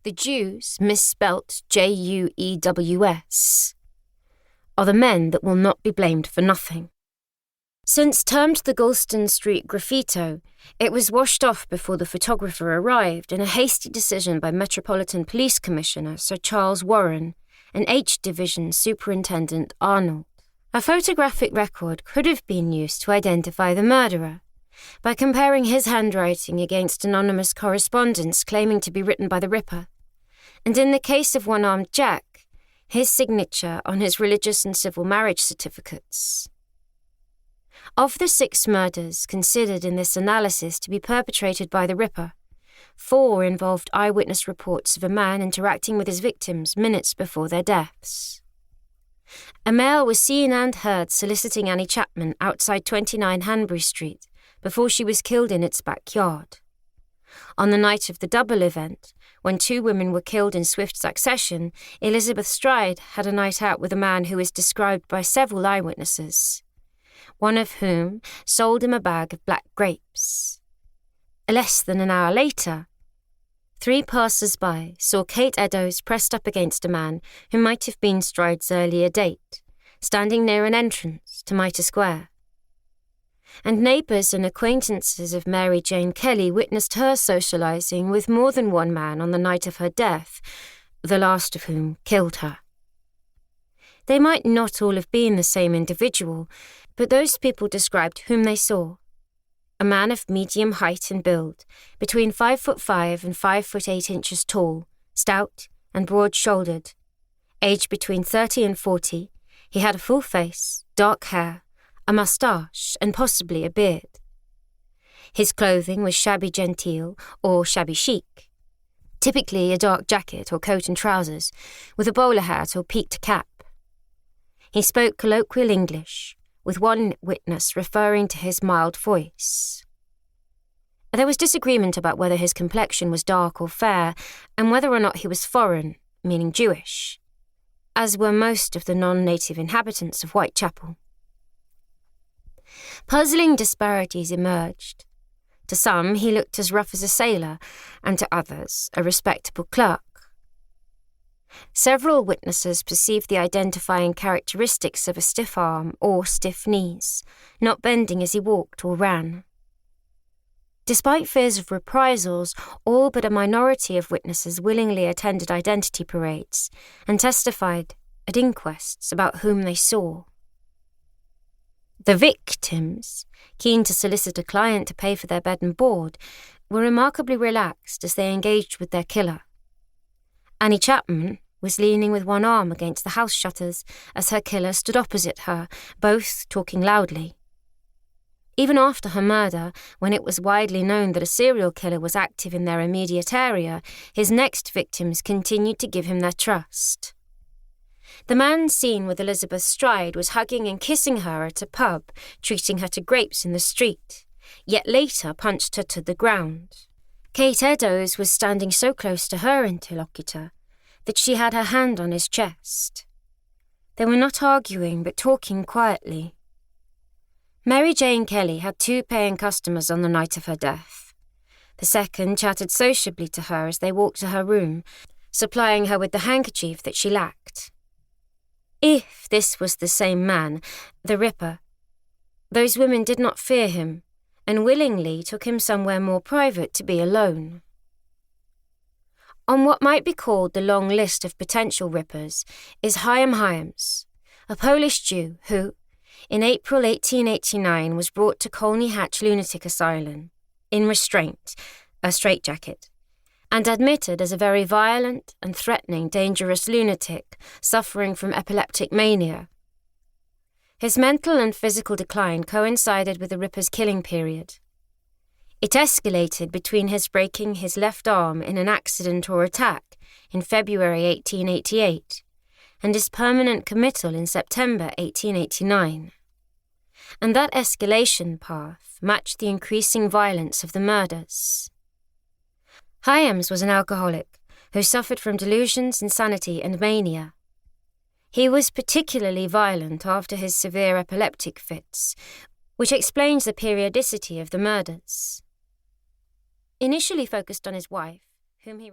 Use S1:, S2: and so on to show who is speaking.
S1: The Jews, misspelt Juews, are the men that will not be blamed for nothing. Since termed the Galston Street graffito, it was washed off before the photographer arrived in a hasty decision by Metropolitan Police Commissioner Sir Charles Warren and H Division Superintendent Arnold. A photographic record could have been used to identify the murderer by comparing his handwriting against anonymous correspondence claiming to be written by the Ripper, and in the case of One-Armed Jack, his signature on his religious and civil marriage certificates. Of the 6 murders considered in this analysis to be perpetrated by the Ripper, 4 involved eyewitness reports of a man interacting with his victims minutes before their deaths. A male was seen and heard soliciting Annie Chapman outside 29 Hanbury Street before she was killed in its backyard. On the night of the double event, when 2 women were killed in swift succession, Elizabeth Stride had a night out with a man who is described by several eyewitnesses, one of whom sold him a bag of black grapes. Less than an hour later, 3 passers-by saw Kate Eddowes pressed up against a man who might have been Stride's earlier date, standing near an entrance to Mitre Square. And neighbours and acquaintances of Mary Jane Kelly witnessed her socialising with more than one man on the night of her death, the last of whom killed her. They might not all have been the same individual, but those people described whom they saw. A man of medium height and build, between 5'5" and 5'8" tall, stout and broad-shouldered. Aged between 30 and 40, he had a full face, dark hair, a moustache, and possibly a beard. His clothing was shabby genteel or shabby chic, typically a dark jacket or coat and trousers, with a bowler hat or peaked cap. He spoke colloquial English, with one witness referring to his mild voice. There was disagreement about whether his complexion was dark or fair, and whether or not he was foreign, meaning Jewish, as were most of the non-native inhabitants of Whitechapel. Puzzling disparities emerged. To some, he looked as rough as a sailor, and to others, a respectable clerk. Several witnesses perceived the identifying characteristics of a stiff arm or stiff knees, not bending as he walked or ran. Despite fears of reprisals, all but a minority of witnesses willingly attended identity parades and testified at inquests about whom they saw. The victims, keen to solicit a client to pay for their bed and board, were remarkably relaxed as they engaged with their killer. Annie Chapman was leaning with one arm against the house shutters as her killer stood opposite her, both talking loudly. Even after her murder, when it was widely known that a serial killer was active in their immediate area, his next victims continued to give him their trust. The man seen with Elizabeth Stride was hugging and kissing her at a pub, treating her to grapes in the street, yet later punched her to the ground. Kate Eddowes was standing so close to her interlocutor that she had her hand on his chest. They were not arguing, but talking quietly. Mary Jane Kelly had 2 paying customers on the night of her death. The second chatted sociably to her as they walked to her room, supplying her with the handkerchief that she lacked. If this was the same man, the Ripper, those women did not fear him, and willingly took him somewhere more private to be alone. On what might be called the long list of potential Rippers is Chaim Hyams, a Polish Jew who, in April 1889, was brought to Colney Hatch Lunatic Asylum, in restraint, a straitjacket, and admitted as a very violent and threatening dangerous lunatic suffering from epileptic mania. His mental and physical decline coincided with the Ripper's killing period. It escalated between his breaking his left arm in an accident or attack in February 1888 and his permanent committal in September 1889. And that escalation path matched the increasing violence of the murders. Hyams was an alcoholic who suffered from delusions, insanity, and mania. He was particularly violent after his severe epileptic fits, which explains the periodicity of the murders. Initially focused on his wife, whom he